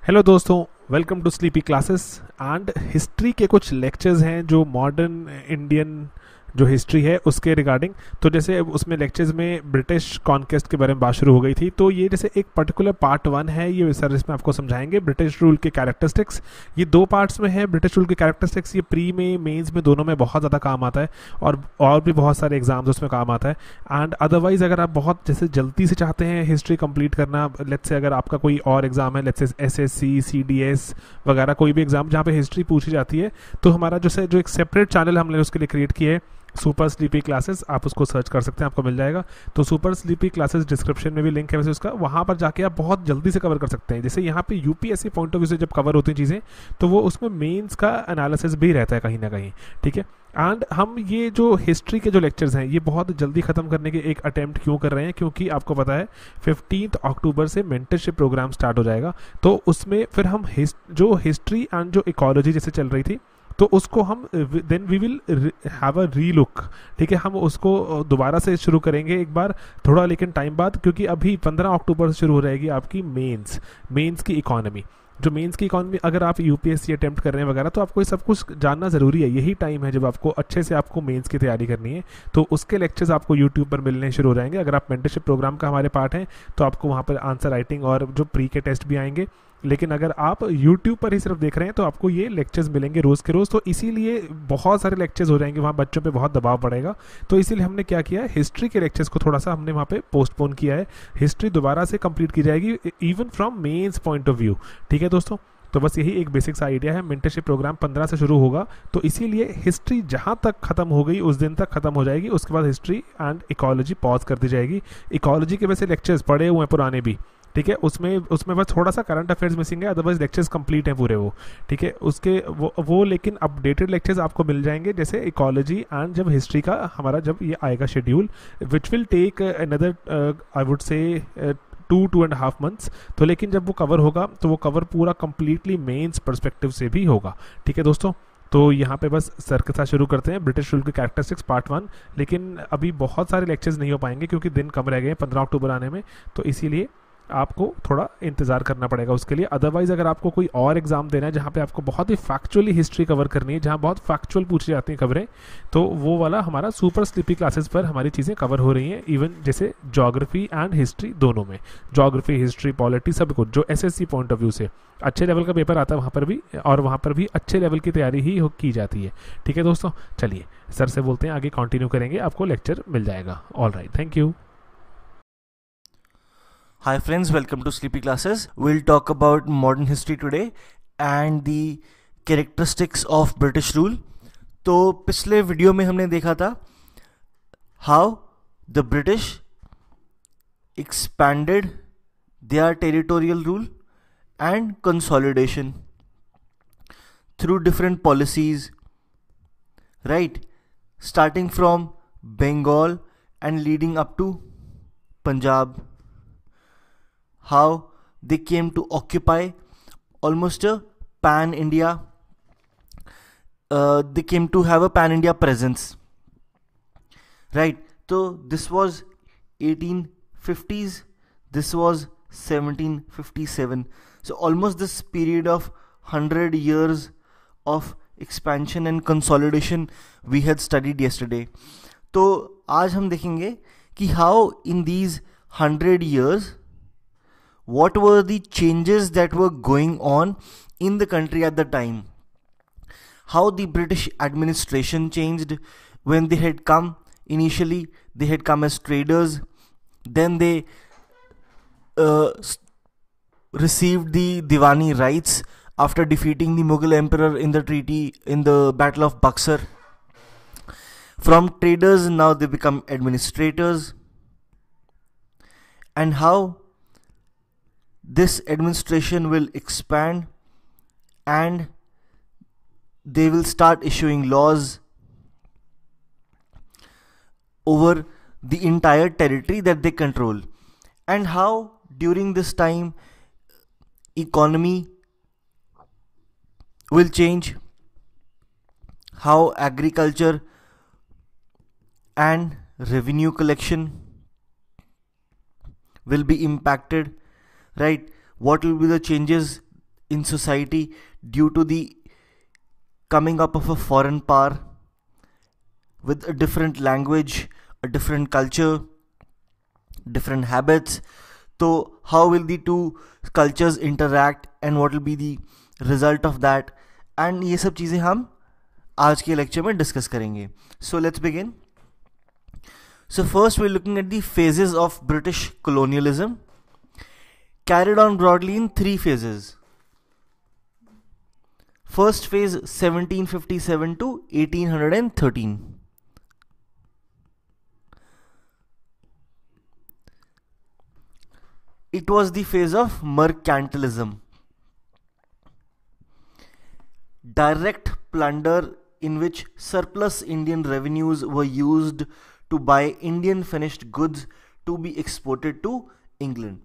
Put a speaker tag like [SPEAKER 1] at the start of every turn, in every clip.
[SPEAKER 1] Hello दोस्तों, welcome to sleepy classes. And history के कुछ लेक्चर्स हैं जो मॉडर्न इंडियन जो हिस्ट्री है उसके रिगार्डिंग। तो जैसे उसमें लेक्चर्स में ब्रिटिश कॉन्क्वेस्ट के बारे में बात शुरू हो गई थी, तो ये जैसे एक पर्टिकुलर पार्ट वन है, ये सर इसमें आपको समझाएंगे ब्रिटिश रूल के कैरेक्टरिस्टिक्स। ये दो पार्ट्स में है ब्रिटिश रूल के कैरेक्टरिस्टिक्स। ये प्री में, मेंस में, दोनों में बहुत ज़्यादा काम आता है और भी बहुत सारे एग्जाम्स उसमें काम आता है। एंड अदरवाइज अगर आप बहुत जैसे जल्दी से चाहते हैं हिस्ट्री कंप्लीट करना, लेट्स से अगर आपका कोई और एग्जाम है, लेट्स से एसएससी, सीडीएस वगैरह कोई भी एग्जाम जहाँ पे हिस्ट्री पूछी जाती है, तो हमारा जो एक सेपरेट चैनल हमने उसके लिए क्रिएट किया है, सुपर स्लीपी क्लासेस। आप उसको सर्च कर सकते हैं, आपको मिल जाएगा। तो सुपर स्लीपी क्लासेस डिस्क्रिप्शन में भी लिंक है वैसे उसका, वहाँ पर जाके आप बहुत जल्दी से कवर कर सकते हैं। जैसे यहाँ पे यूपीएससी पॉइंट ऑफ व्यू से जब कवर होती हैं चीज़ें, तो वो उसमें मेंस का एनालिसिस भी रहता है कहीं ना कहीं, ठीक है। एंड हम ये जो हिस्ट्री के जो लेक्चर्स हैं ये बहुत जल्दी ख़त्म करने के एक अटेम्प्ट क्यों कर रहे हैं, क्योंकि आपको पता है 15 अक्टूबर से मेंटरशिप प्रोग्राम स्टार्ट हो जाएगा। तो उसमें फिर हम जो हिस्ट्री एंड जो इकोलॉजी जैसे चल रही थी, तो उसको हम then we will have a relook, ठीक है। हम उसको दोबारा से शुरू करेंगे एक बार थोड़ा, लेकिन टाइम बाद, क्योंकि अभी 15 अक्टूबर से शुरू हो जाएगी आपकी मेंस की इकोनॉमी। जो मेंस की इकॉनमी, अगर आप यूपीएससी अटेम्प्ट कर रहे हैं वगैरह, तो आपको ये सब कुछ जानना ज़रूरी है। यही टाइम है जब आपको अच्छे से आपको मेंस की तैयारी करनी है। तो उसके लेक्चर्स आपको यूट्यूब पर मिलने शुरू हो जाएंगे। अगर आप मेंटरशिप प्रोग्राम का हमारे पार्ट हैं तो आपको वहाँ पर आंसर राइटिंग और जो प्री के टेस्ट भी आएंगे। लेकिन अगर आप यूट्यूब पर ही सिर्फ देख रहे हैं तो आपको ये लेक्चर्स मिलेंगे रोज़ के रोज़। तो इसीलिए बहुत सारे लेक्चर्स हो जाएंगे, वहाँ बच्चों पे बहुत दबाव पड़ेगा। तो इसीलिए हमने क्या किया है, हिस्ट्री के लेक्चर्स को थोड़ा सा हमने वहाँ पे पोस्टपोन किया है। हिस्ट्री दोबारा से कंप्लीट की जाएगी even from mains point of view, ठीक है दोस्तों। तो बस यही एक बेसिक सा आइडिया है। मेंटरशिप प्रोग्राम 15 से शुरू होगा, तो इसीलिए हिस्ट्री जहाँ तक खत्म हो गई उस दिन तक खत्म हो जाएगी। उसके बाद हिस्ट्री एंड इकोलॉजी पॉज कर दी जाएगी। इकोलॉजी के वैसे लेक्चर्स पड़े हुए हैं पुराने भी, ठीक है। उसमें बस थोड़ा सा करंट अफेयर्स मिसिंग है, अदरवाइज लेक्चर्स कंप्लीट हैं पूरे वो, ठीक है। उसके वो लेकिन अपडेटेड लेक्चर्स आपको मिल जाएंगे, जैसे इकोलॉजी एंड जब हिस्ट्री का हमारा जब ये आएगा schedule, which will take another I would say 2.5 months. तो लेकिन जब वो कवर होगा तो वो कवर पूरा कंप्लीटली मेंस पर्सपेक्टिव से भी होगा, ठीक है दोस्तों। तो यहाँ पे बस सर के साथ शुरू करते हैं ब्रिटिश रूल के कैरेक्टरिस्टिक्स पार्ट 1। लेकिन अभी बहुत सारे लेक्चर्स नहीं हो पाएंगे क्योंकि दिन कम रह गए हैं 15 अक्टूबर आने में, तो इसीलिए आपको थोड़ा इंतजार करना पड़ेगा उसके लिए। अदरवाइज अगर आपको कोई और एग्जाम देना है जहाँ पे आपको बहुत ही फैक्चुअली हिस्ट्री कवर करनी है, जहाँ बहुत फैक्चुअल पूछी जाती हैं खबरें, तो वो वाला हमारा सुपर स्लीपी क्लासेस पर हमारी चीज़ें कवर हो रही हैं। इवन जैसे ज्योग्राफी एंड हिस्ट्री दोनों में, ज्योग्राफी, हिस्ट्री, पॉलिटी, सब कुछ जो एसएससी पॉइंट ऑफ व्यू से अच्छे लेवल का पेपर आता है वहाँ पर भी, और वहाँ पर भी अच्छे लेवल की तैयारी ही की जाती है, ठीक है दोस्तों। चलिए सर से बोलते हैं, आगे कंटिन्यू करेंगे, आपको लेक्चर मिल जाएगा। All right, thank you.
[SPEAKER 2] Hi friends, welcome to Sleepy Classes. We'll talk about modern history today and the characteristics of British rule. तो पिछले वीडियो में हमने देखा था how the British expanded their territorial rule and consolidation through different policies, right? Starting from Bengal and leading up to Punjab. How they came to occupy almost a pan-India, they came to have a pan-India presence, right? So this was 1850s, this was 1757. So almost this period of 100 years of expansion and consolidation we had studied yesterday. तो आज हम देखेंगे कि how in these 100 years what were the changes that were going on in the country at the time, how the British administration changed. When they had come, initially they had come as traders, then they received the Diwani rights after defeating the Mughal emperor in the treaty in the Battle of Buxar. From traders now they become administrators, and how this administration will expand and they will start issuing laws over the entire territory that they control, and how during this time economy will change, how agriculture and revenue collection will be impacted, right? What will be the changes in society due to the coming up of a foreign power with a different language, a different culture, different habits. So how will the two cultures interact and what will be the result of that, and ये सब चीज़ें हम आज के lecture में discuss करेंगे. So let's begin. So first we're looking at the phases of British colonialism, carried on broadly in 3 phases. First phase 1757 to 1813. It was the phase of mercantilism, direct plunder in which surplus Indian revenues were used to buy Indian finished goods to be exported to England.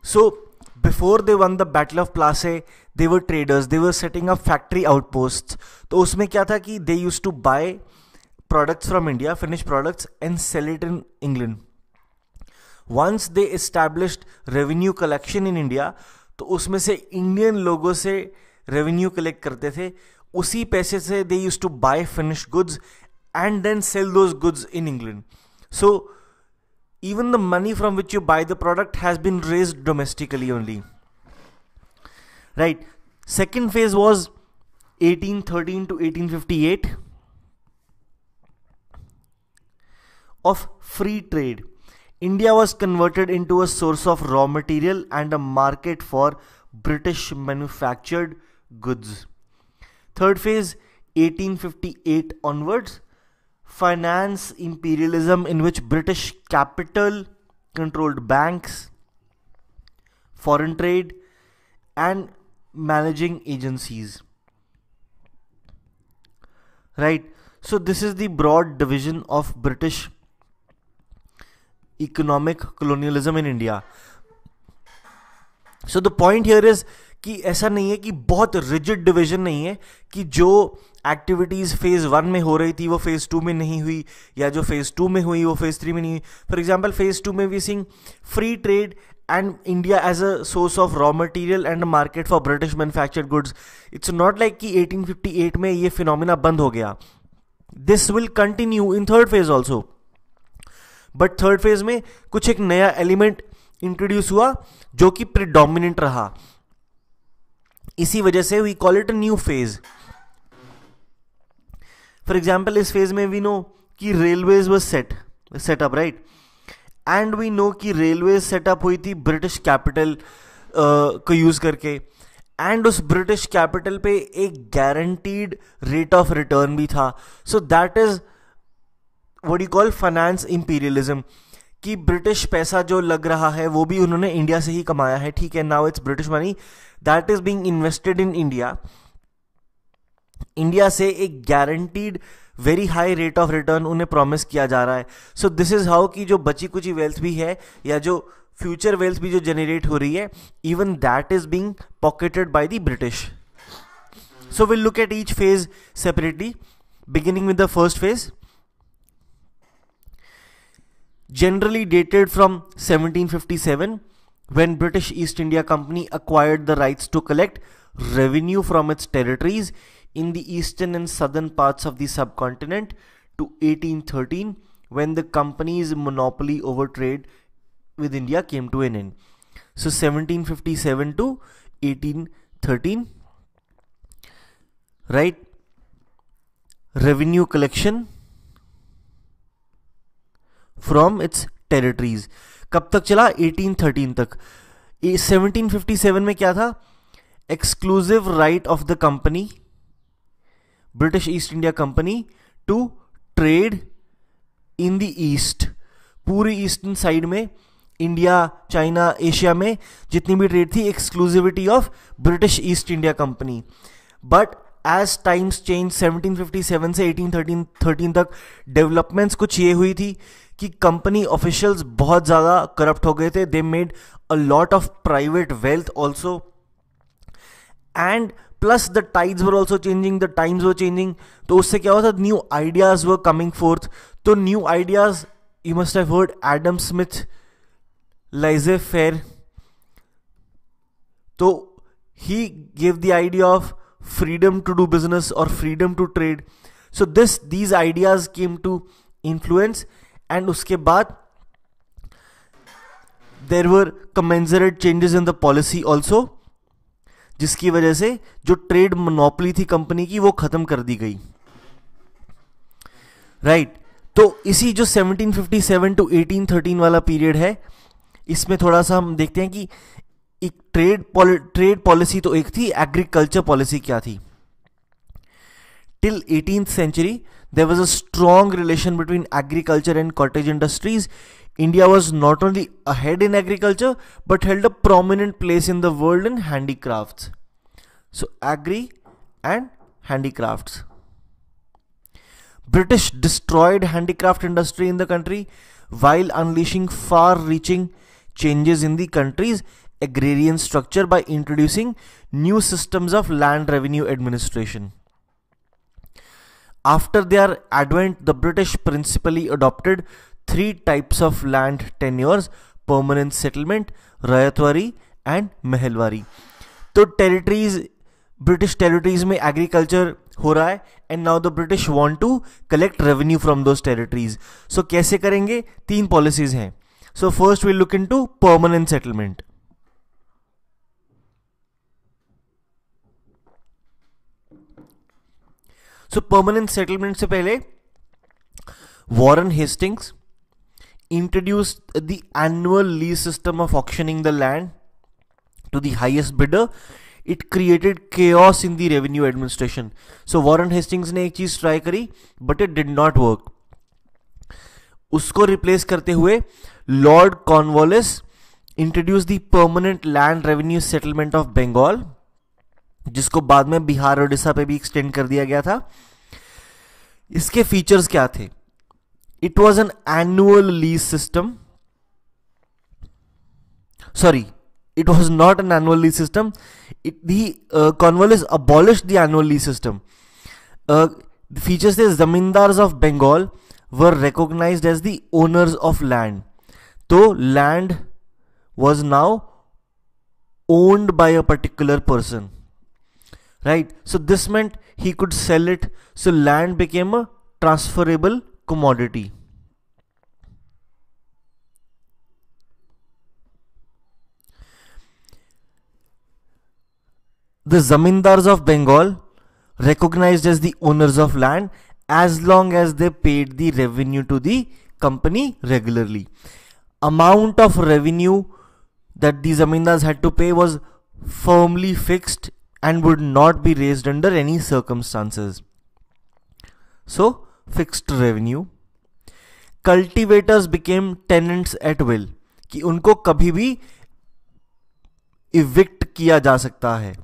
[SPEAKER 2] So before they won the Battle of Plassey, they were traders, they were setting up factory outposts. तो उसमें क्या था कि they used to buy products from India, finished products, and sell it in England. Once they established revenue collection in India, तो उसमें से Indian लोगों से रेवेन्यू कलेक्ट करते थे. उसी पैसे से they used to buy finished goods and then sell those goods in England. So even the money from which you buy the product has been raised domestically only. Right. Second phase was 1813 to 1858 of free trade. India was converted into a source of raw material and a market for British manufactured goods. Third phase 1858 onwards, finance imperialism in which British capital controlled banks, foreign trade and managing agencies. Right. So this is the broad division of British economic colonialism in India. So the point here is कि ऐसा नहीं है कि बहुत rigid division नहीं है कि जो एक्टिविटीज़ फेज़ 1 में हो रही थी वो फेज़ 2 में नहीं हुई, या जो फेज़ 2 में हुई वो फेज़ 3 में नहीं हुई. फॉर एग्जांपल फेज़ 2 में we seeing free trade and India as a source of raw material and a market for British manufactured goods. It's not like कि 1858 में ये फिनोमिना बंद हो गया. This will continue in third phase also. But third phase में कुछ एक नया एलिमेंट इंट्रोड्यूस हुआ जो कि प्रिडोमिनेंट रहा. इसी वजह से we call it a new phase. For example, इस phase में we know कि railways was set up, right? And we know कि रेलवे सेटअप हुई थी ब्रिटिश कैपिटल को यूज़ करके, एंड उस ब्रिटिश कैपिटल पे एक गारंटीड रेट ऑफ रिटर्न भी था. So that is what you call finance imperialism, कि ब्रिटिश पैसा जो लग रहा है वो भी उन्होंने इंडिया से ही कमाया है. ठीक है, now it's British money that is being invested in India. India से एक guaranteed very high rate of return उन्हें प्रॉमिस किया जा रहा है. सो दिस इज हाउ कि जो बची कुची वेल्थ भी है या जो फ्यूचर वेल्थ भी जो जनरेट हो रही है, even that is being pocketed by the British. So will look at each phase separately, beginning with the first phase. Generally dated from 1757, when British East India Company acquired the rights to collect revenue from its territories in the eastern and southern parts of the subcontinent, to 1813, when the company's monopoly over trade with India came to an end. So 1757 to 1813, right? Revenue collection from its territories. कब तक चला? 1813 तक. 1757 में क्या था? Exclusive right of the company, British East India Company, to trade in the east. पूरी eastern side में India, China, Asia में जितनी भी ट्रेड थी, exclusivity of British East India Company. But as times change 1757 से 1813 तक डेवलपमेंट्स कुछ ये हुई थी कि कंपनी ऑफिशियल्स बहुत ज़्यादा करप्ट हो गए थे. They made a lot of private wealth also, and plus the tides were also changing, the times were changing. तो उससे क्या हुआ था? New ideas were coming forth. तो new ideas, you must have heard Adam Smith, laissez faire. तो he gave the idea of freedom to do business or freedom to trade. So these ideas came to influence, and उसके बाद there were commensurate changes in the policy also, जिसकी वजह से जो trade monopoly थी company की वो खत्म कर दी गई, राइट। तो इसी जो 1757 टू 1813 वाला पीरियड है, इसमें थोड़ा सा हम देखते हैं कि एक ट्रेड पॉलिसी तो एक थी, एग्रीकल्चर पॉलिसी क्या थी। Till 18th century there was a strong relation between agriculture and cottage industries. India was not only ahead in agriculture but held a prominent place in the world in handicrafts. So agri and handicrafts. British destroyed handicraft industry in the country while unleashing far-reaching changes in the country's agrarian structure by introducing new systems of land revenue administration. After their advent, the British principally adopted three types of land tenures: permanent settlement, rayatwari and mehelwari. तो British territories में agriculture हो रहा है, and now the British want to collect revenue from those territories. So कैसे करेंगे? 3 policies हैं. So first we'll look into permanent settlement. So permanent settlement से पहले Warren Hastings introduced the annual lease system of auctioning the land to the highest bidder. It created chaos in the revenue administration. So Warren Hastings ने एक चीज try करी but it did not work. उसको replace करते हुए Lord Cornwallis introduced the permanent land revenue settlement of Bengal, जिसको बाद में बिहार और उड़ीसा पे भी एक्सटेंड कर दिया गया था। इसके फीचर्स क्या थे? It was an annual lease system, sorry, it was not an annual lease system. Cornwallis abolished the annual lease system. The features says zamindars of Bengal were recognized as the owners of land. So land was now owned by a particular person, right? So this meant he could sell it. So land became a transferable commodity. The zamindars of Bengal recognized as the owners of land as long as they paid the revenue to the company regularly. Amount of revenue that the zamindars had to pay was firmly fixed and would not be raised under any circumstances. So fixed revenue. Cultivators became tenants at will, कि उनको कभी भी evict किया जा सकता है.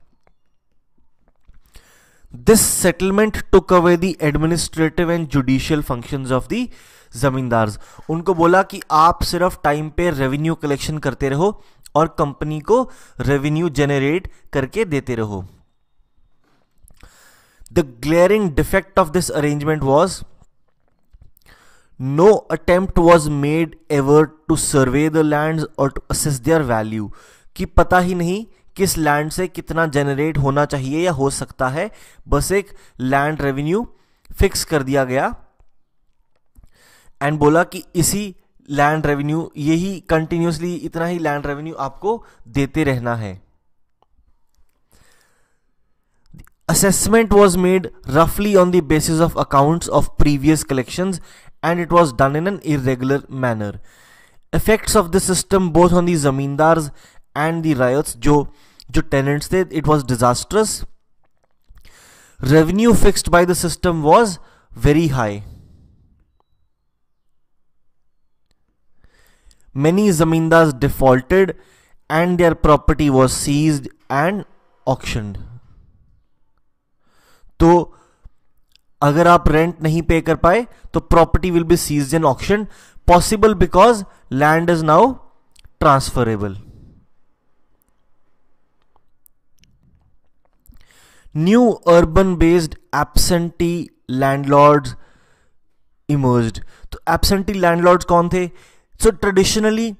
[SPEAKER 2] This settlement took away the administrative and judicial functions of the zamindars. उनको बोला कि आप सिर्फ टाइम पे रेवेन्यू कलेक्शन करते रहो और कंपनी को रेवेन्यू जनरेट करके देते रहो. The glaring defect of this arrangement was no attempt was made ever to survey the lands or to assess their value. कि पता ही नहीं किस लैंड से कितना जनरेट होना चाहिए या हो सकता है, बस एक लैंड रेवेन्यू फिक्स कर दिया गया एंड बोला कि इसी लैंड रेवेन्यू, यही कंटिन्यूसली इतना ही लैंड रेवेन्यू आपको देते रहना है. Assessment was made roughly on the basis of accounts of previous collections and it was done in an irregular manner. Effects of the system both on the zamindars and the riots, जो tenants थे, it was disastrous. Revenue fixed by the system was very high. Many zamindars defaulted and their property was seized and auctioned. तो अगर आप rent नहीं पे कर पाए तो property will be seized and auction, possible because land is now transferable. New urban based absentee landlords emerged. तो absentee landlords कौन थे? सो ट्रेडिशनली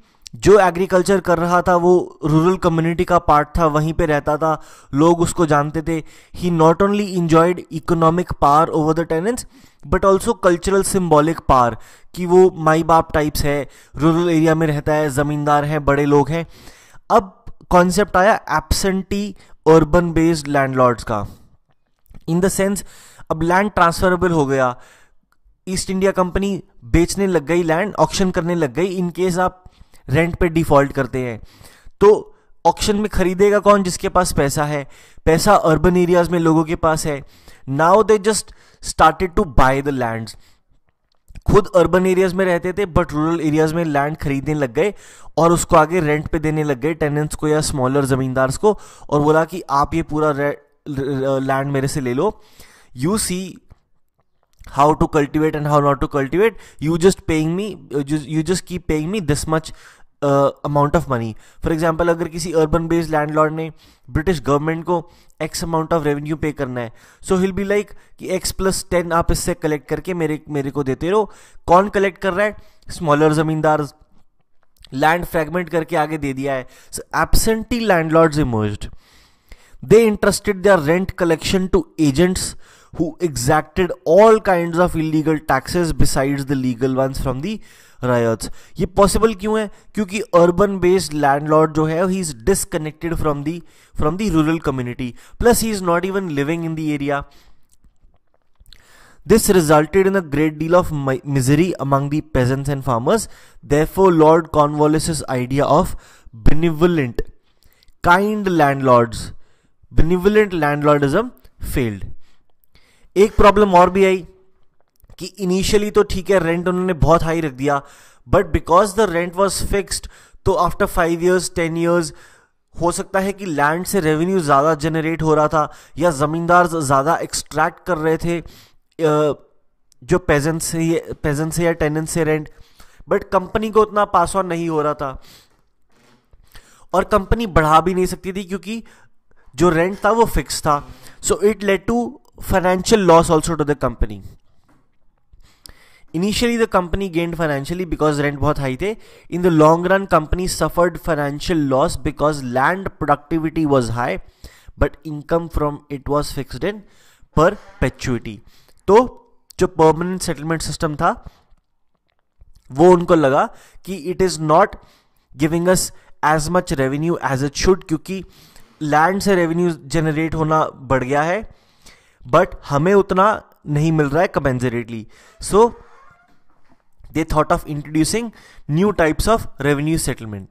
[SPEAKER 2] जो एग्रीकल्चर कर रहा था वो रूरल कम्युनिटी का पार्ट था, वहीं पे रहता था, लोग उसको जानते थे. He not only enjoyed economic power over the tenants but also cultural symbolic power, कि वो माई बाप टाइप्स है, रूरल एरिया में रहता है, ज़मींदार हैं, बड़े लोग हैं. अब कॉन्सेप्ट आया एब्सेंटी अर्बन बेस्ड लैंडलॉर्ड्स का, इन द सेंस अब लैंड ट्रांसफरेबल हो गया. ईस्ट इंडिया कंपनी बेचने लग गई लैंड, ऑक्शन करने लग गई. इन केस आप रेंट पे डिफॉल्ट करते हैं तो ऑक्शन में खरीदेगा कौन? जिसके पास पैसा है. पैसा अर्बन एरियाज में लोगों के पास है. Now they just started to buy the lands. खुद अर्बन एरियाज में रहते थे बट रूरल एरियाज में लैंड खरीदने लग गए और उसको आगे रेंट पे देने लग गए टेनेंट्स को या स्मॉलर जमींदार्स को, और बोला कि आप ये पूरा लैंड मेरे से ले लो. You see how to cultivate and how not to cultivate. You just keep paying me this much amount of money. For example, अगर किसी urban based landlord ने British government को X amount of revenue pay करना है, so he'll be like कि X+10 आप इससे collect करके मेरे को देते रहो. कौन collect कर रहा है? Smaller जमींदार. Land fragment करके आगे दे दिया है. So absentee landlords emerged. They entrusted their rent collection to agents who exacted all kinds of illegal taxes besides the legal ones from the ryots. ये possible क्यों है? क्योंकि urban based landlord जो है he is disconnected from the rural community, plus he is not even living in the area. This resulted in a great deal of misery among the peasants and farmers. Therefore, Lord Cornwallis's idea of benevolent, kind landlords, benevolent landlordism failed. एक problem और भी आई कि initially तो ठीक है rent उन्होंने बहुत high रख दिया, but because the rent was fixed तो आफ्टर 5 years 10 years हो सकता है कि लैंड से रेवेन्यू ज़्यादा जनरेट हो रहा था या ज़मींदार ज़्यादा एक्सट्रैक्ट कर रहे थे जो पेजेंट्स से या टेनेंट से रेंट, बट कंपनी को उतना पास ऑन नहीं हो रहा था और कंपनी बढ़ा भी नहीं सकती थी क्योंकि जो रेंट था वो फिक्स था. So it led to financial loss also to the company. Initially the company gained financially because rent बहुत high थे. In the long run company suffered financial loss because land productivity was high but income from it was fixed in perpetuity. तो जो permanent settlement system था वो उनको लगा कि it is not giving us as much revenue as it should, क्योंकि land से revenue generate होना बढ़ गया है बट हमें उतना नहीं मिल रहा है commensurately. So they thought of introducing new types of revenue settlement.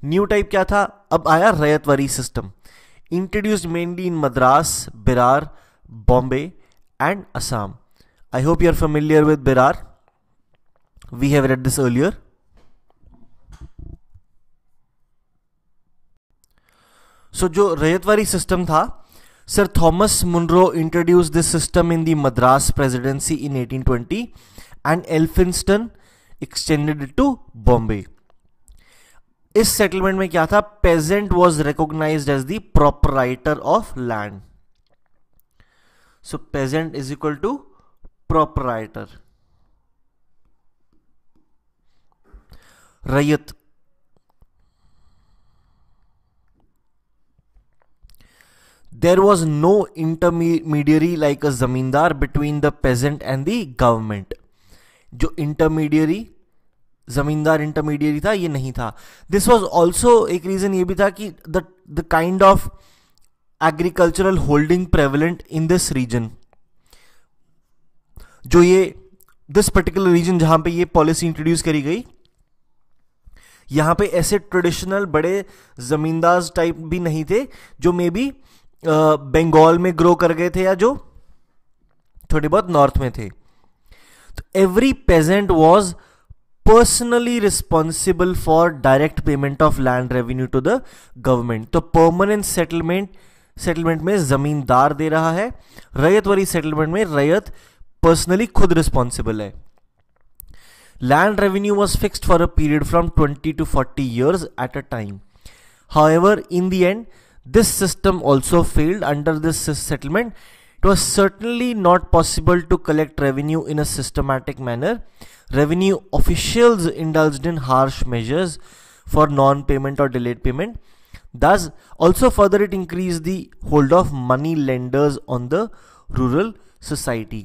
[SPEAKER 2] New type क्या था? अब आया ryotwari system, introduced mainly in Madras, Berar, Bombay and Assam. I hope you are familiar with Berar. We have read this earlier. So जो रैयतवारी सिस्टम था, Sir Thomas Munro introduced this system in the Madras Presidency in 1820 and Elphinstone extended it to Bombay. इस settlement में क्या था? Peasant was recognized as the proprietor of land. So peasant is equal to proprietor. रैयत. There was no intermediary like a zamindar between the peasant and the government. जो intermediary zamindar intermediary था ये नहीं था. दिस वॉज ऑल्सो एक reason ये भी था कि the kind of agricultural holding prevalent in this region, जो ये दिस पर्टिकुलर रीजन जहां पे ये पॉलिसी इंट्रोड्यूस करी गई, यहां पे ऐसे ट्रेडिशनल बड़े जमींदार टाइप भी नहीं थे जो मे बी बंगाल में ग्रो कर गए थे या जो थोड़े बहुत नॉर्थ में थे. तो every peasant was personally responsible for direct payment of land revenue to the government. तो परमानेंट सेटलमेंट में जमींदार दे रहा है, रैयत वाली सेटलमेंट में रैयत पर्सनली खुद रिस्पॉन्सिबल है. Land revenue was fixed for a period from 20 to 40 years at a time. However, in the end, this system also failed. Under this settlement, it was certainly not possible to collect revenue in a systematic manner. Revenue officials indulged in harsh measures for non-payment or delayed payment. Thus, also further it increased the hold of money lenders on the rural society.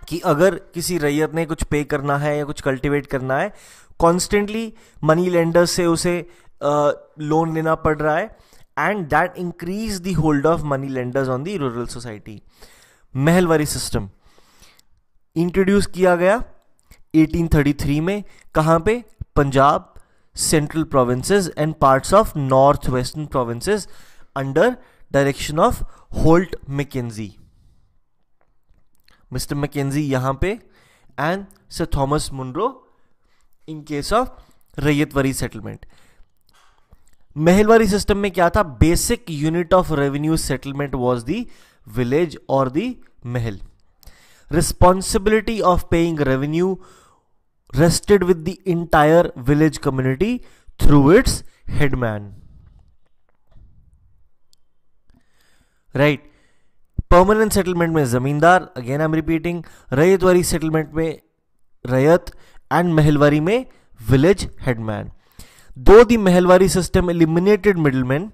[SPEAKER 2] कि अगर किसी रैयत ने कुछ पे करना है या कुछ कल्टिवेट करना है, कॉन्स्टेंटली मनी लेंडर्स से उसे लोन लेना पड़ रहा है, and that increase the hold of money lenders on the rural society. Mahalwari system introduce किया गया 1833 में. कहाँ पे? Punjab, central provinces and parts of north western provinces under direction of Holt Mackenzie. Mister Mackenzie यहां पे, and sir Thomas Munro in case of ryotwari settlement. Mahalwari system में क्या था? Basic unit of revenue settlement was the village और the mahal. Responsibility of paying revenue rested with the entire village community through its headman. Right. Permanent settlement में जमींदार, again I'm repeating. Ryotwari settlement में रैयत, and Mahalwari में village headman. Though the Mahalwari system eliminated middlemen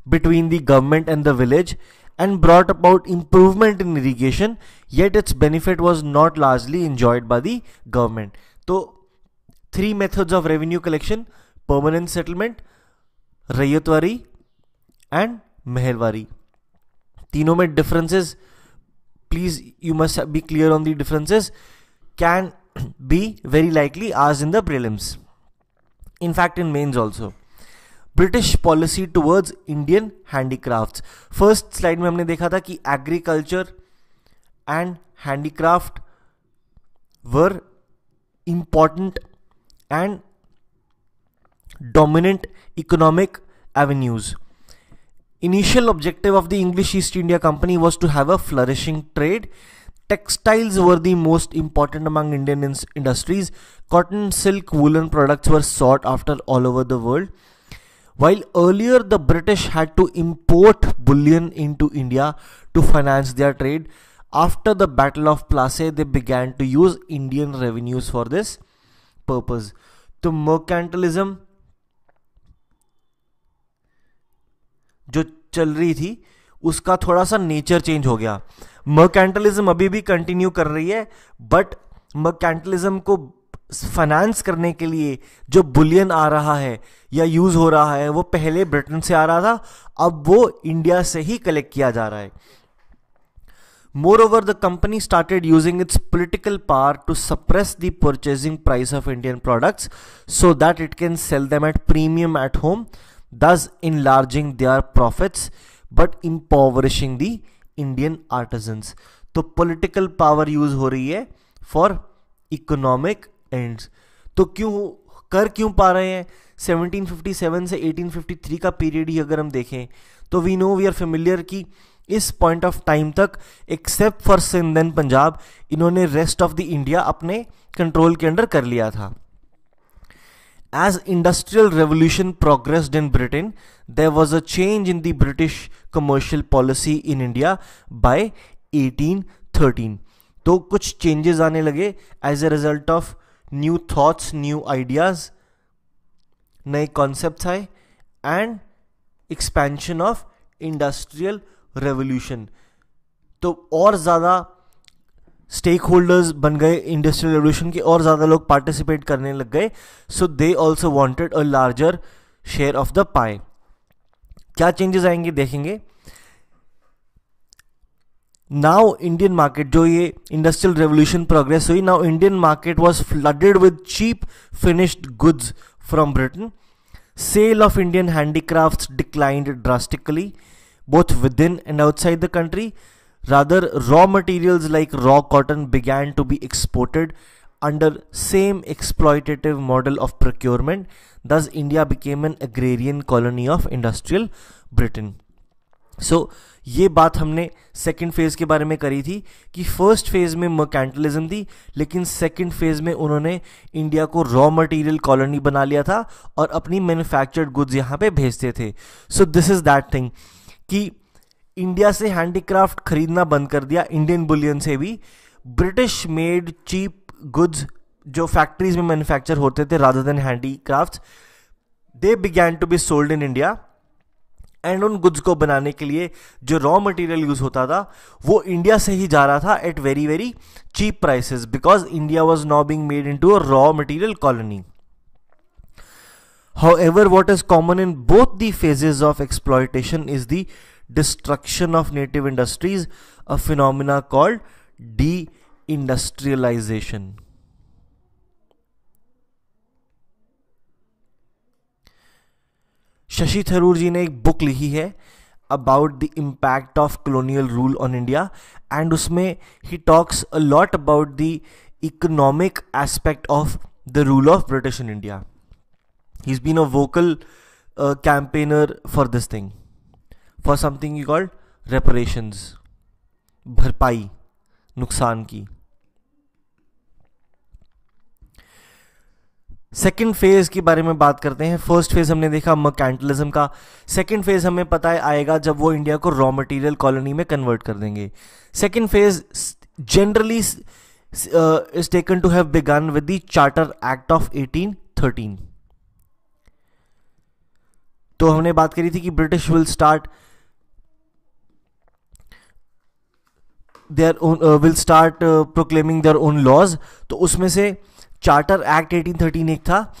[SPEAKER 2] between the government and the village and brought about improvement in irrigation, yet its benefit was not largely enjoyed by the government. तो 3 methods of revenue collection: permanent settlement, ryotwari and Mahalwari. तीनों में differences, please you must be clear on the differences, can be very likely asked in the prelims, in fact in mains also. British policy towards Indian handicrafts. First slide में हमने देखा था कि agriculture and handicraft were important and dominant economic avenues. Initial objective of the English East India Company was to have a flourishing trade. Textiles were the most important among Indian industries. Cotton, silk, woolen products were sought after all over the world. While earlier the British had to import bullion into India to finance their trade, after the Battle of Plassey they began to use Indian revenues for this purpose. तो mercantilism जो चल रही थी उसका थोड़ा सा nature change हो गया. मर्केंटलिज्म अभी भी कंटिन्यू कर रही है, बट मर्केंटलिज्म को फाइनेंस करने के लिए जो बुलियन आ रहा है या यूज हो रहा है वो पहले ब्रिटेन से आ रहा था, अब वो इंडिया से ही कलेक्ट किया जा रहा है. Moreover, the company started using its political power to suppress the purchasing price of Indian products so that it can sell them at premium at home, thus enlarging their profits but impoverishing the Indian artisans. तो political power use हो रही है for economic ends. तो क्यों पा रहे हैं? 1757 से 1853 का पीरियड ही अगर हम देखें तो we know, we are familiar कि इस पॉइंट ऑफ टाइम तक except for Sindh and Punjab इन्होंने रेस्ट ऑफ द इंडिया अपने कंट्रोल के अंडर कर लिया था. As industrial revolution progressed in Britain, there was a change in the British commercial policy in India by 1813. तो कुछ changes आने लगे as a result of new thoughts, new ideas, नए concepts आए and expansion of industrial revolution. तो और ज़्यादा stake holders बन गए इंडस्ट्रियल रेवोल्यूशन के, और ज़्यादा लोग पार्टिसिपेट करने लग गए. So they also wanted a larger share of the pie. क्या चेंजेस आएंगे देखेंगे. नाउ इंडियन मार्केट, जो ये इंडस्ट्रियल रेवोल्यूशन प्रोग्रेस हुई, now Indian market was flooded with cheap finished goods from Britain. Sale of Indian handicrafts declined drastically both within and outside the country. Rather, raw materials like raw cotton began to be exported under same exploitative model of procurement. Thus, India became an agrarian colony of industrial Britain. So, ये बात हमने second phase के बारे में करी थी कि first phase में मर्केंटलिज्म थी, लेकिन सेकेंड फेज में उन्होंने इंडिया को रॉ मटेरियल कॉलोनी बना लिया था और अपनी मैन्युफैक्चर्ड गुड्स यहाँ पे भेजते थे. So this is that thing कि इंडिया से हैंडीक्राफ्ट खरीदना बंद कर दिया, इंडियन बुलियन से भी. ब्रिटिश मेड चीप गुड्स जो फैक्ट्रीज में मैन्युफैक्चर होते थे rather than handicrafts, they began to be sold in India. And उन गुड्स को बनाने के लिए जो रॉ मटेरियल यूज होता था वो इंडिया से ही जा रहा था at very very cheap prices, because India was now being made into a raw material colony. However, what is common in both the phases of exploitation is the destruction of native industries, a phenomena called deindustrialization. Shashi Tharoor ji ने एक book लिखी है about the impact of colonial rule on India, and उसमें he talks a lot about the economic aspect of the rule of British in India. He's been a vocal campaigner for this thing, for something he called reparations, भरपाई नुकसान की. Second phase के बारे में बात करते हैं. फर्स्ट फेज हमने देखा मर्केंटलिज्म का. सेकेंड फेज हमें पता है आएगा जब वो इंडिया को रॉ मटेरियल कॉलोनी में कन्वर्ट कर देंगे. Second phase generally is taken to have begun with the charter act of 1813. तो हमने बात करी थी कि British will start proclaiming their own laws. तो उसमें से चार्टर एक्ट 1813 एक था.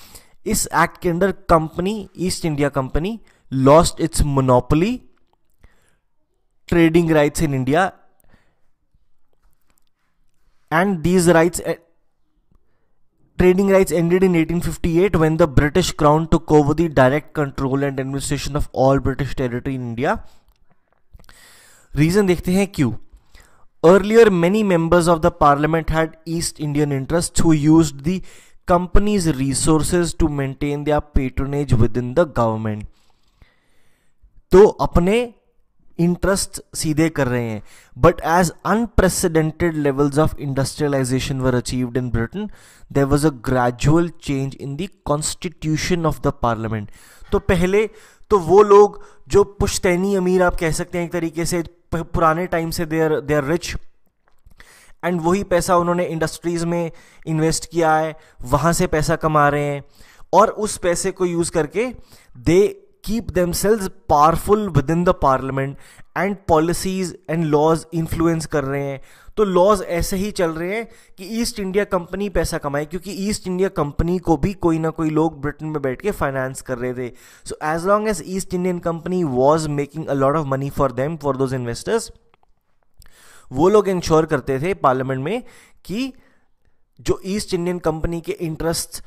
[SPEAKER 2] इस एक्ट के अंदर company, east India company, lost its monopoly trading rights in India, and these rights trading rights ended in 1858 when the British Crown took over the direct control and administration of all British territory in India. Reason देखते हैं क्यों. Earlier, many members of the parliament had East Indian interests who used the company's resources to maintain their patronage within the government. तो अपने interest सीधे कर रहे हैं. But as unprecedented levels of industrialisation were achieved in Britain, there was a gradual change in the constitution of the parliament. तो पहले तो वो लोग जो पुश्तैनी अमीर आप कह सकते हैं एक तरीके से, पुराने टाइम से दे आर रिच, एंड वही पैसा उन्होंने इंडस्ट्रीज में इन्वेस्ट किया है, वहां से पैसा कमा रहे हैं, और उस पैसे को यूज करके दे keep themselves powerful within the parliament and policies and laws influence कर रहे हैं. तो laws ऐसे ही चल रहे हैं कि ईस्ट इंडिया कंपनी पैसा कमाए, क्योंकि ईस्ट इंडिया कंपनी को भी कोई ना कोई लोग ब्रिटेन में बैठ के फाइनेंस कर रहे थे. So as long as East Indian company was making a lot of money for them, for those investors, वो लोग इंश्योर करते थे पार्लियामेंट में कि जो ईस्ट इंडियन कंपनी के इंटरेस्ट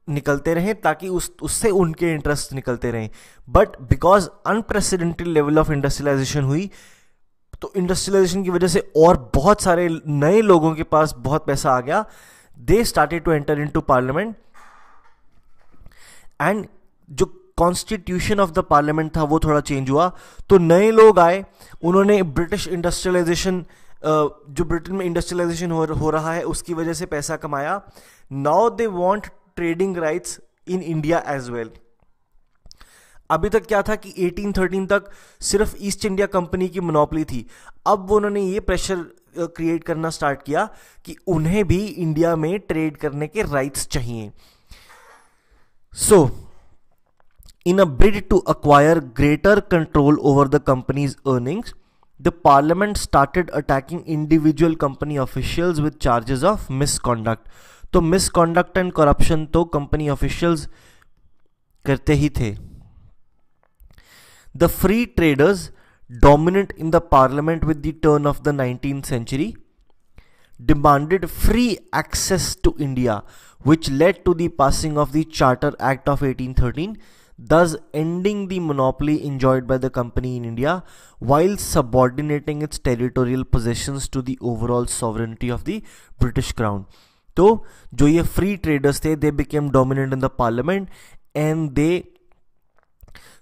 [SPEAKER 2] निकलते रहें ताकि उससे उनके इंटरेस्ट निकलते रहें. But because unprecedented level of industrialisation हुई, तो इंडस्ट्रियलाइजेशन की वजह से और बहुत सारे नए लोगों के पास बहुत पैसा आ गया. They started to enter into parliament, and जो कॉन्स्टिट्यूशन ऑफ द पार्लियामेंट था वो थोड़ा चेंज हुआ. तो नए लोग आए, उन्होंने ब्रिटिश इंडस्ट्रियलाइजेशन, जो ब्रिटेन में इंडस्ट्रियलाइजेशन हो रहा है उसकी वजह से पैसा कमाया. Now they want trading rights in India as well. अभी तक क्या था कि 1813 तक सिर्फ ईस्ट इंडिया कंपनी की मोनोपोली थी. अब उन्होंने ये प्रेशर क्रिएट करना स्टार्ट किया कि उन्हें भी इंडिया में ट्रेड करने के राइट्स चाहिए. So in a bid to acquire greater control over the companies earnings, the parliament started attacking individual company officials with charges of misconduct. तो मिसकॉन्डक्ट एंड करप्शन तो कंपनी ऑफिशियल्स करते ही थे. The free traders dominant in the parliament with the turn of the 19th century demanded free access to India, which led to the passing of the Charter Act of 1813, thus ending the monopoly enjoyed by the company in India while subordinating its territorial possessions to the overall sovereignty of the British Crown. तो जो ये free traders थे, they became dominant in the parliament and they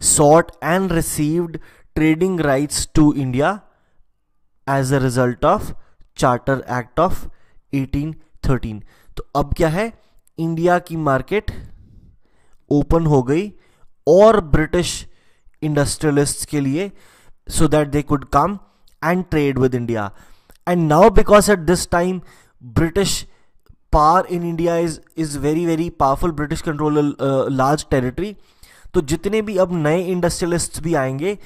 [SPEAKER 2] sought and received trading rights to India as a result of Charter Act of 1813. तो अब क्या है, India की market open हो गई और ब्रिटिश इंडस्ट्रियलिस्ट्स के लिए, so that they could come and trade with India. And now because at this time British power in India is very very powerful. British control a large territory. तो जितने भी अब नए इंडस्ट्रियलिस्ट्स भी आएंगे,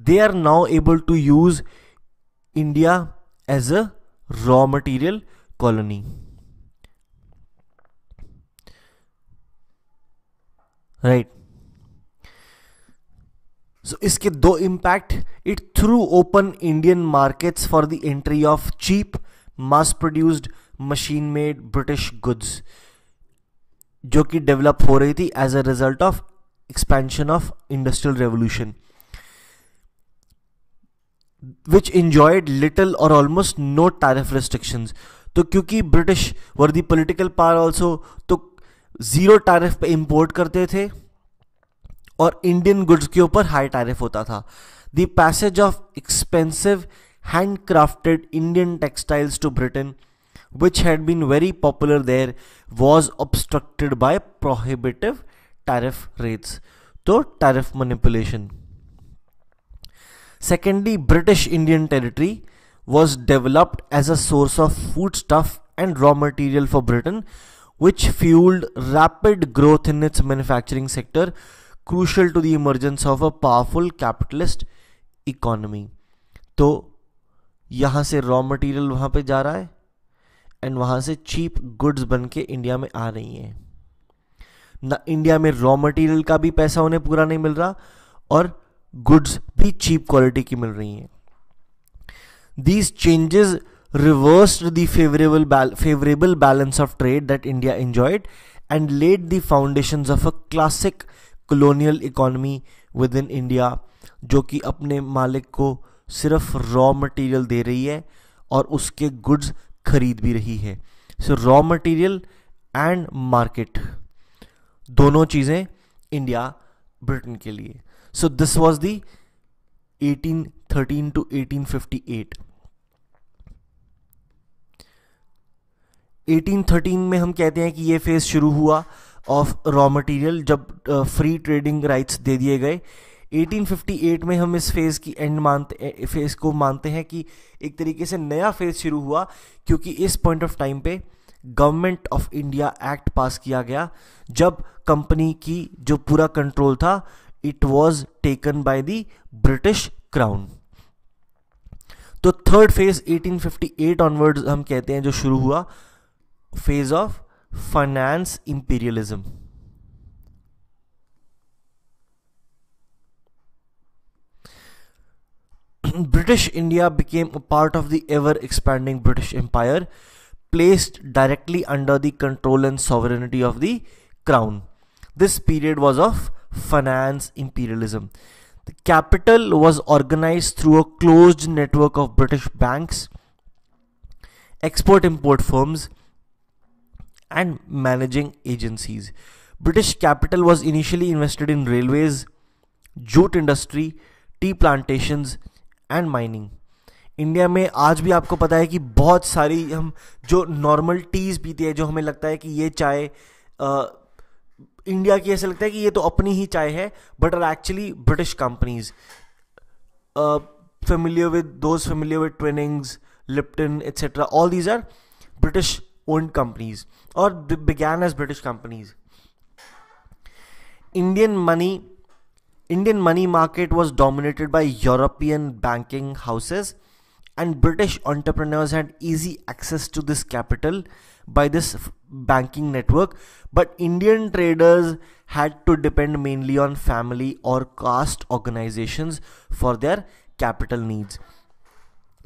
[SPEAKER 2] they are now able to use India as a raw material colony. Right. So इसके दो impact, it threw open Indian markets for the entry of cheap mass produced machine made British goods जो कि develop हो रही थी as a result of expansion of industrial revolution, which enjoyed little or almost no tariff restrictions. तो क्योंकि British were the political power also, तो zero tariff पे import करते थे और इंडियन गुड्स के ऊपर हाई टैरिफ होता था. The passage of expensive handcrafted Indian textiles to Britain, which had been very popular there, was obstructed by prohibitive tariff rates. So, tariff manipulation. Secondly, British Indian Territory was developed as a source of foodstuff and raw material for Britain, which fueled rapid growth in its manufacturing sector, crucial to the emergence of a powerful capitalist economy. तो यहाँ से raw material वहाँ पे जा रहा है and वहाँ से चीप गुड्स बन के इंडिया में आ रही हैं ना. इंडिया में रॉ मटेरियल का भी पैसा उन्हें पूरा नहीं मिल रहा और गुड्स भी चीप क्वालिटी की मिल रही हैं. These changes reversed the favorable balance of trade that India enjoyed and laid the foundations of a classic colonial economy within India, जो कि अपने मालिक को सिर्फ रॉ मटेरियल दे रही है और उसके गुड्स खरीद भी रही है. सो रॉ मटेरियल एंड मार्केट दोनों चीज़ें इंडिया ब्रिटेन के लिए. So this was the 1813 to 1858. 1813 में हम कहते हैं कि ये फेज शुरू हुआ ऑफ रॉ मटेरियल जब फ्री ट्रेडिंग राइट्स दे दिए गए. 1858 में हम इस फेज को मानते हैं कि एक तरीके से नया फेज शुरू हुआ, क्योंकि इस पॉइंट ऑफ टाइम पे गवर्नमेंट ऑफ इंडिया एक्ट पास किया गया जब कंपनी की जो पूरा कंट्रोल था it was taken by the British crown. तो थर्ड फेज 1858 ऑनवर्ड्स हम कहते हैं जो शुरू हुआ, phase of finance imperialism. British India became a part of the ever-expanding British Empire, placed directly under the control and sovereignty of the Crown. This period was of finance imperialism. The capital was organized through a closed network of British banks, export-import firms, and managing agencies. British capital was initially invested in railways, jute industry, tea plantations, and mining. India में आज भी आपको पता है कि बहुत सारी हम जो नॉर्मल टीज पीते हैं, जो हमें लगता है कि ये चाय इंडिया की, ऐसा लगता है कि ये तो अपनी ही चाय है, but are actually British companies. familiar with Twinings, Lipton, etc. All these are British owned companies or began as British companies. Indian money market was dominated by European banking houses, and British entrepreneurs had easy access to this capital by this banking network, but Indian traders had to depend mainly on family or caste organizations for their capital needs.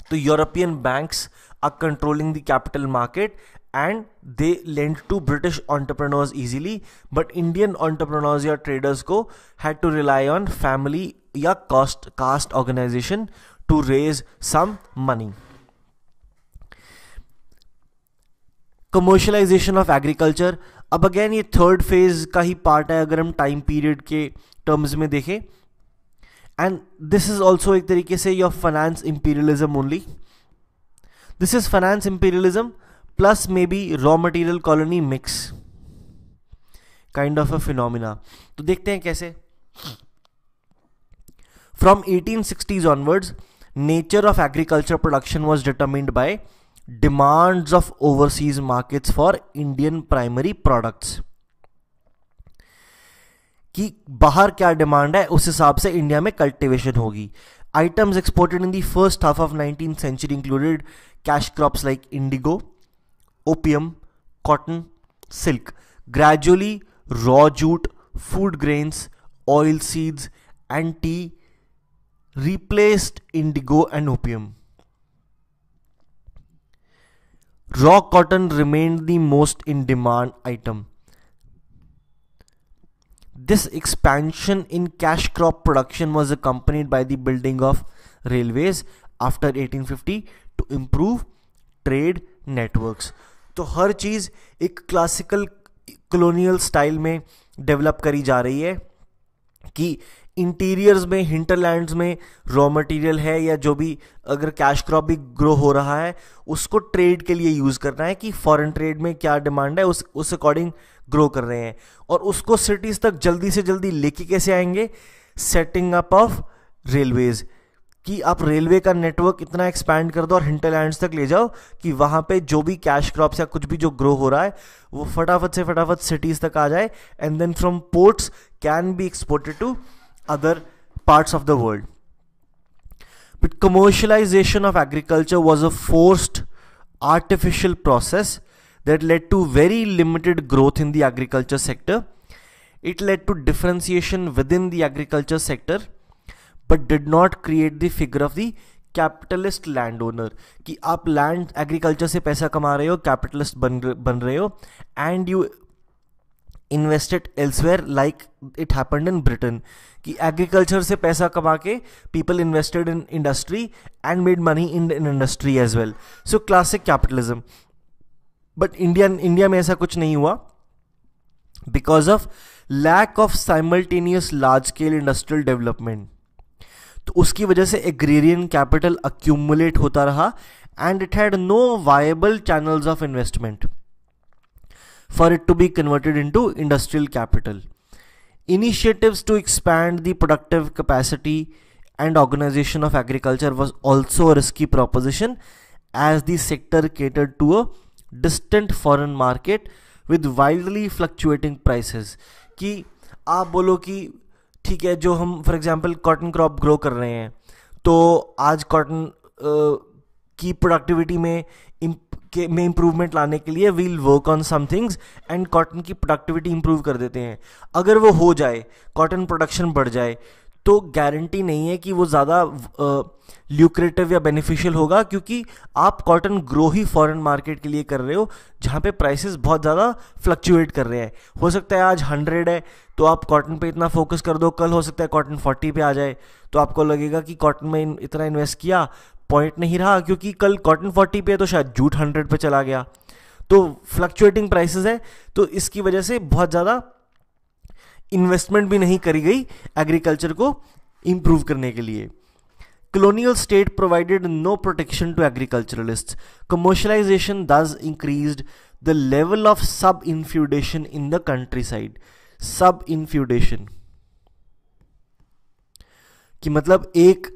[SPEAKER 2] The European banks are controlling the capital market and they lend to British entrepreneurs easily, but Indian entrepreneurs या traders को had to rely on family या caste organization to raise some money. Commercialization of agriculture, अब again ये third phase का ही part है अगर हम time period के टर्म्स में देखें, एंड दिस इज ऑल्सो एक तरीके से your finance imperialism only. This is finance imperialism plus maybe raw material colony mix kind of a phenomena. तो देखते हैं कैसे. From 1860s onwards, nature of agriculture production was determined by demands of overseas markets for Indian primary products. कि बाहर क्या demand है उस हिसाब से इंडिया में कल्टिवेशन होगी. Items exported in the first half of 19th century included cash crops like indigo, opium, cotton, silk. Gradually, raw jute, food grains, oil seeds, and tea replaced indigo and opium. Raw cotton remained the most in demand item. This expansion in cash crop production was accompanied by the building of railways after 1850 to improve trade networks. तो हर चीज़ एक classical colonial style में develop करी जा रही है कि interiors में, hinterlands में रॉ मटेरियल है या जो भी अगर कैश क्रॉप भी ग्रो हो रहा है उसको ट्रेड के लिए यूज़ करना है कि फॉरेन ट्रेड में क्या डिमांड है उस अकॉर्डिंग ग्रो कर रहे हैं. और उसको सिटीज़ तक जल्दी से जल्दी लेके कैसे आएंगे? सेटिंग अप ऑफ रेलवेज, कि आप रेलवे का नेटवर्क इतना एक्सपैंड कर दो और हिंटरलैंड्स तक ले जाओ कि वहाँ पे जो भी कैश क्रॉप्स या कुछ भी जो ग्रो हो रहा है वो फटाफट से फटाफट सिटीज़ तक आ जाए and then from ports can be exported to other parts of the world. But commercialization of agriculture was a forced artificial process that led to very limited growth in the agriculture sector. It led to differentiation within the agriculture sector but did not create the figure of the capitalist land owner, कि आप land agriculture से पैसा कमा रहे हो, capitalist बन रहे हो and you invested elsewhere like it happened in Britain, कि एग्रीकल्चर से पैसा कमा के people invested in industry and made money in industry as well. So classic capitalism. But India में ऐसा कुछ नहीं हुआ because of lack of simultaneous large scale industrial development. तो उसकी वजह से एग्रेरियन कैपिटल अक्यूमुलेट होता रहा and it had no viable channels of investment for it to be converted into industrial capital. Initiatives to expand the productive capacity and organization of agriculture was also a risky proposition as the sector catered to a distant foreign market with wildly fluctuating prices. कि आप बोलो कि ठीक है, जो हम for example cotton crop grow कर रहे हैं तो आज कॉटन की प्रोडक्टिविटी में इंप्रूवमेंट लाने के लिए we'll work on some things and cotton की प्रोडक्टिविटी इंप्रूव कर देते हैं. अगर वो हो जाए, कॉटन प्रोडक्शन बढ़ जाए, तो गारंटी नहीं है कि वो ज़्यादा ल्यूक्रेटिव या बेनिफिशियल होगा, क्योंकि आप कॉटन ग्रो ही फॉरेन मार्केट के लिए कर रहे हो जहाँ पे प्राइसेस बहुत ज़्यादा फ्लक्चुएट कर रहे हैं. हो सकता है आज 100 है तो आप कॉटन पे इतना फोकस कर दो, कल हो सकता है कॉटन 40 पे आ जाए तो आपको लगेगा कि कॉटन में इतना इन्वेस्ट किया, पॉइंट नहीं रहा, क्योंकि कल कॉटन 40 पे तो शायद जूट 100 पे चला गया. तो फ्लक्चुएटिंग प्राइसेस है, तो इसकी वजह से बहुत ज़्यादा इन्वेस्टमेंट भी नहीं करी गई एग्रीकल्चर को इंप्रूव करने के लिए. Colonial state provided no protection to agriculturalists. Commercialization thus increased the level of sub-infeudation in the countryside. Sub-infeudation कि मतलब एक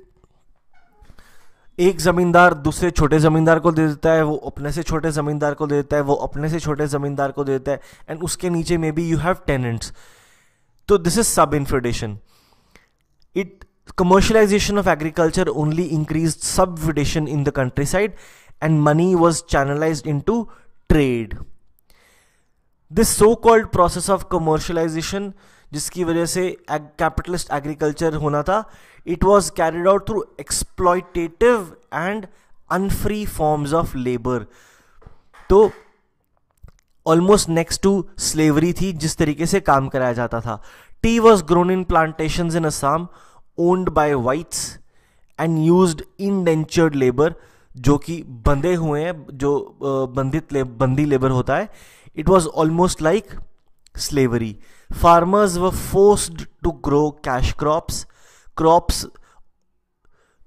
[SPEAKER 2] जमींदार दूसरे छोटे जमींदार को दे देता है, वो अपने से छोटे जमींदार को दे देता है, वो अपने से छोटे जमींदार को दे देता है, एंड उसके नीचे में भी यू हैव टेनेंट्स. तो this is subinfeudation. Commercialization of agriculture only increased subdivision in the countryside and money was channelized into trade. This so-called process of commercialization, जिसकी वजह से capitalist agriculture होना था, it was carried out through exploitative and unfree forms of labor. तो almost next to slavery थी जिस तरीके से काम कराया जाता था. Tea was grown in plantations in Assam owned by whites and used indentured labor, जो कि बंधे हुए हैं, जो बंदी लेबर होता है. It was almost like slavery. Farmers were forced to grow cash crops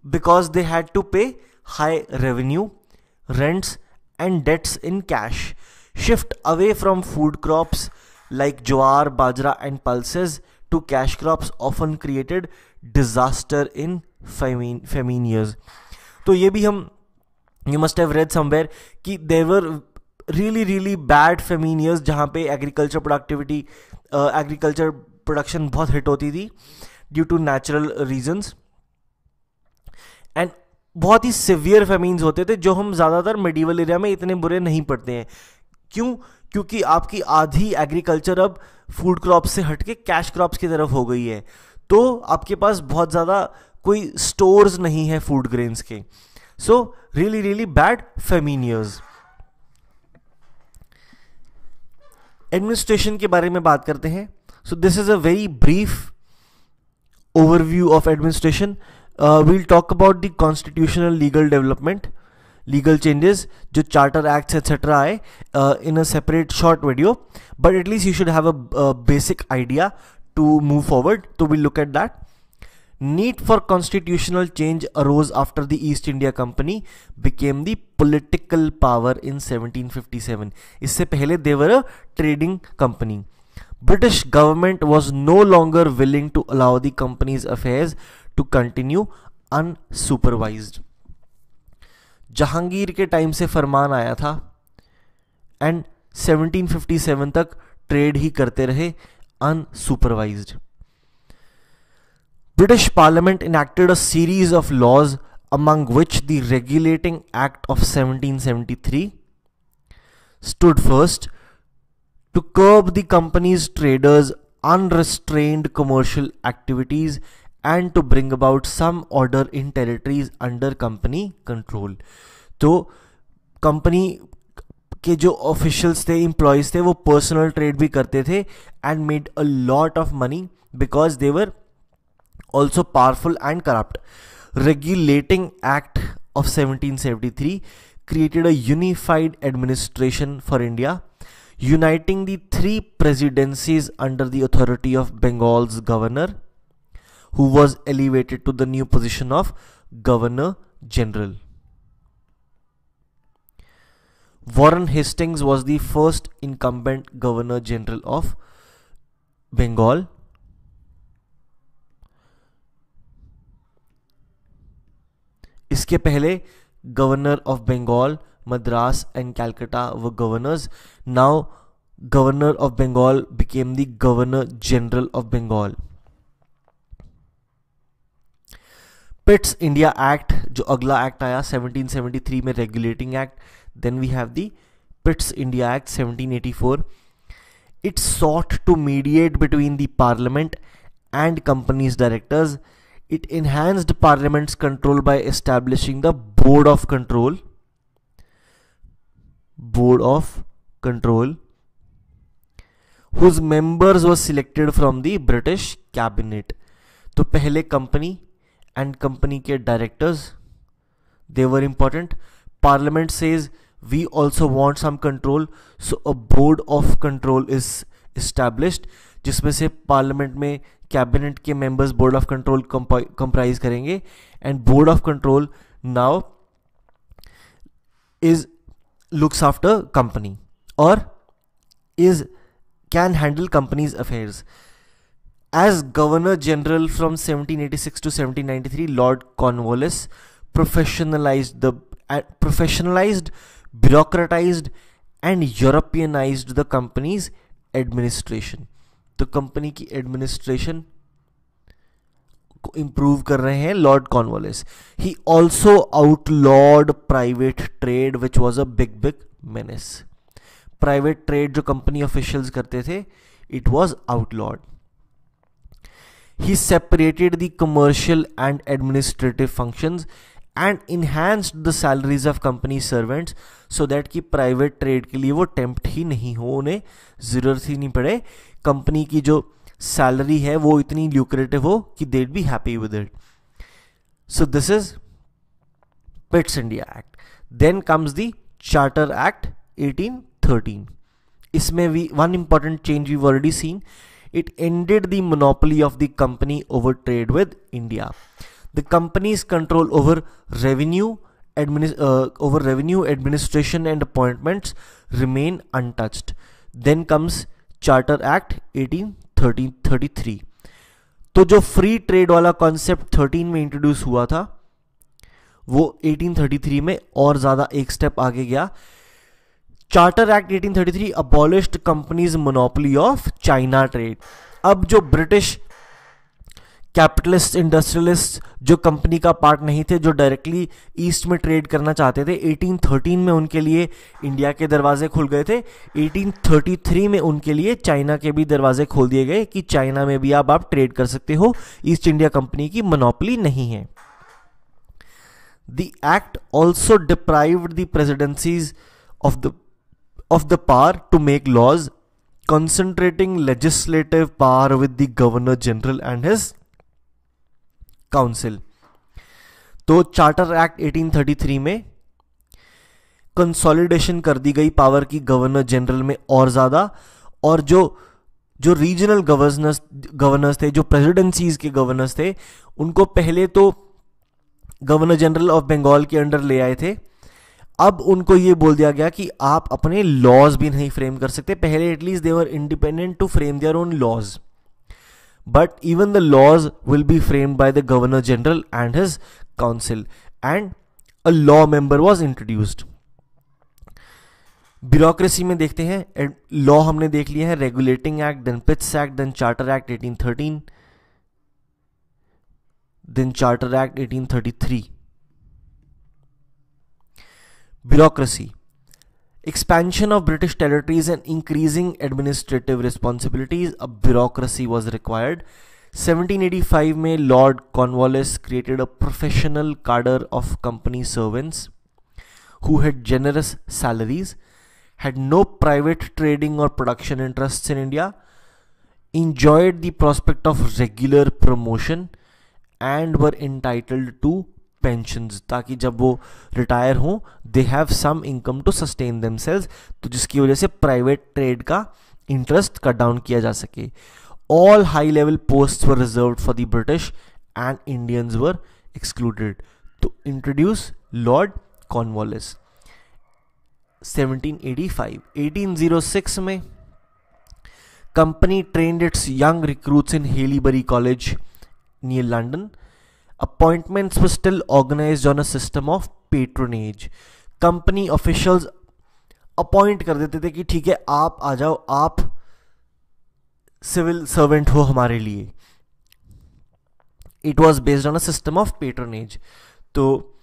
[SPEAKER 2] because they had to pay high revenue, rents and debts in cash. Shift away from food crops like jowar, bajra and pulses to cash crops often created disaster in famine years. तो ये भी हम you must have read somewhere कि there were really really bad famine years जहाँ पे agriculture production बहुत hit होती थी due to natural reasons, and बहुत ही सिवियर फेमीन्स होते थे जो हम ज़्यादातर मेडिवल एरिया में इतने बुरे नहीं पड़ते हैं. क्यों? क्योंकि आपकी आधी एग्रीकल्चर अब फूड क्रॉप्स से हटके कैश क्रॉप्स की तरफ हो गई है, तो आपके पास बहुत ज़्यादा कोई स्टोर्स नहीं है फूड ग्रेन्स के. So really really bad famine years. Administration के बारे में बात करते हैं. So this is a very brief overview of administration. We'll talk about the constitutional legal development, legal changes जो चार्टर एक्ट्स एट्सेट्रा आए in a separate short video, but at least you should have a basic idea to move forward. तो we look at that. Need for constitutional change arose after the East India Company became the political power in 1757. इससे पहले they were a trading company. British government was no longer willing to allow the company's affairs to continue unsupervised. Jahangir के time से फरमान आया था and 1757 तक trade ही करते रहे unsupervised. British Parliament enacted a series of laws, among which the Regulating Act of 1773 stood first, to curb the company's traders' unrestrained commercial activities and to bring about some order in territories under company control. तो company के जो officials थे, employees थे, वो personal trade भी करते थे and made a lot of money because they were also powerful and corrupt. Regulating Act of 1773 created a unified administration for India, uniting the three presidencies under the authority of Bengal's governor, who was elevated to the new position of Governor General. Warren Hastings was the first incumbent Governor General of Bengal. इसके पहले governor of Bengal, Madras and Calcutta were governors. Now governor of Bengal became the governor general of Bengal. Pitt's India act जो अगला act आया 1773 में, regulating act. Then we have the Pitt's India act 1784. It sought to mediate between the parliament and company's directors. It enhanced Parliament's control by establishing the Board of Control, whose members were selected from the British cabinet. तो पहले company and company के directors, they were important. Parliament says we also want some control, so a Board of Control is established, जिसमें से parliament में cabinet के members board of control comprise करेंगे. And board of control now is looks after company और is can handle companies affairs. As governor general from 1786 to 1793, lord Cornwallis professionalized, bureaucratized and Europeanized the company's administration. तो company की administration को improve कर रहे हैं lord Cornwallis. He also outlawed private trade which was a big menace. Private trade जो company officials करते थे, it was outlawed. He separated the commercial and administrative functions and enhanced the salaries of company servants so that कि private trade के लिए वो tempt ही नहीं हो, उन्हें ज़रूरत ही नहीं पड़े, कंपनी की जो सैलरी है वो इतनी ल्यूक्रेटिव हो कि they'd be happy with it. So this is Pitt's India Act. Then comes the Charter Act 1813. इसमें one important change we've already seen. It ended the monopoly of the company over trade with India. The company's control over revenue administration and appointments remain untouched. Then comes Charter Act 1833. तो जो free trade वाला concept 13 में introduce हुआ था वो 1833 में और ज़्यादा एक स्टेप आगे गया. Charter act 1833 abolished companies monopoly of China trade. अब जो ब्रिटिश कैपिटलिस्ट इंडस्ट्रियलिस्ट जो कंपनी का पार्ट नहीं थे, जो डायरेक्टली ईस्ट में ट्रेड करना चाहते थे, 1813 में उनके लिए इंडिया के दरवाजे खुल गए थे. 1833 में उनके लिए चाइना के भी दरवाजे खोल दिए गए कि चाइना में भी आप ट्रेड कर सकते हो, ईस्ट इंडिया कंपनी की मोनोपोली नहीं है. The act also deprived the presidencies of the power to make laws, concentrating legislative power with the governor general and his council. तो चार्टर एक्ट 1833 में कंसोलिडेशन कर दी गई पावर की गवर्नर जनरल में और ज्यादा, और जो रीजनल गवर्नर्स थे, जो प्रेसिडेंसीज के गवर्नर्स थे, उनको पहले तो गवर्नर जनरल ऑफ बंगाल के अंडर ले आए थे. अब उनको ये बोल दिया गया कि आप अपने लॉज भी नहीं फ्रेम कर सकते. पहले at least they were independent to frame their own laws, but even the laws will be framed by the governor general and his council, and a law member was introduced. Bureaucracy में देखते हैं, law हमने देख लिया है, regulating act, then Pitt's act, then charter act 1813, then charter act 1833. Bureaucracy. Expansion of British territories and increasing administrative responsibilities, a bureaucracy was required. 1785 में Lord Cornwallis created a professional cadre of company servants who had generous salaries, had no private trading or production interests in India, enjoyed the prospect of regular promotion and were entitled to pensions, ताकि जब वो retire हों they have some income to sustain themselves, तो जिसकी वजह से private trade का interest cut down किया जा सके. All high level post were reserved for the British and Indians were excluded. तो इंट्रोड्यूस लॉर्ड कॉर्नवालिस. 1785. 1806 में company trained its young recruits in Haileybury college near London. Appointments were still organized on a system of patronage. Company officials appoint कर देते थे कि ठीक है आप आ जाओ, आप सिविल सर्वेंट हो हमारे लिए. It was based on a system of patronage. तो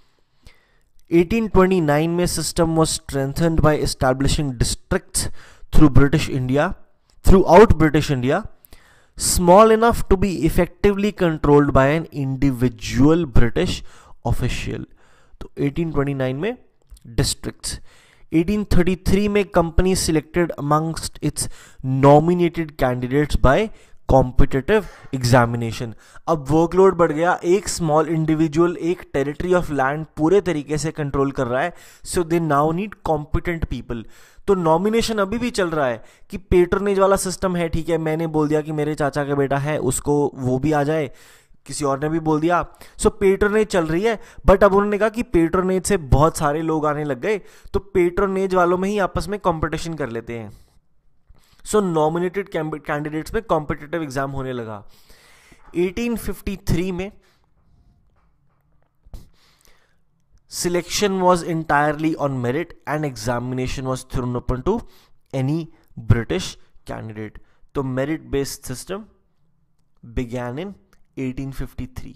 [SPEAKER 2] 1829 में system was strengthened by establishing districts throughout British India, small enough to be effectively controlled by an individual British official. तो 1829 में districts. 1833 में company selected amongst its nominated candidates by competitive examination. अब workload बढ़ गया, एक small individual एक territory of land पूरे तरीके से कंट्रोल कर रहा है, सो दे नाउ नीड कॉम्पिटेंट पीपल. तो नॉमिनेशन अभी भी चल रहा है कि पेट्रोनेज वाला सिस्टम है, ठीक है मैंने बोल दिया कि मेरे चाचा का बेटा है उसको वो भी आ जाए, किसी और ने भी बोल दिया, सो पेट्रोनेज चल रही है. बट अब उन्होंने कहा कि पेट्रोनेज से बहुत सारे लोग आने लग गए, तो पेट्रोनेज वालों में ही आपस में कंपटीशन कर लेते हैं. सो नॉमिनेटेड कैंडिडेट्स में कॉम्पिटिटिव एग्जाम होने लगा. 1853 में selection was entirely on merit and examination was thrown open to any British candidate. तो merit based system began in 1853.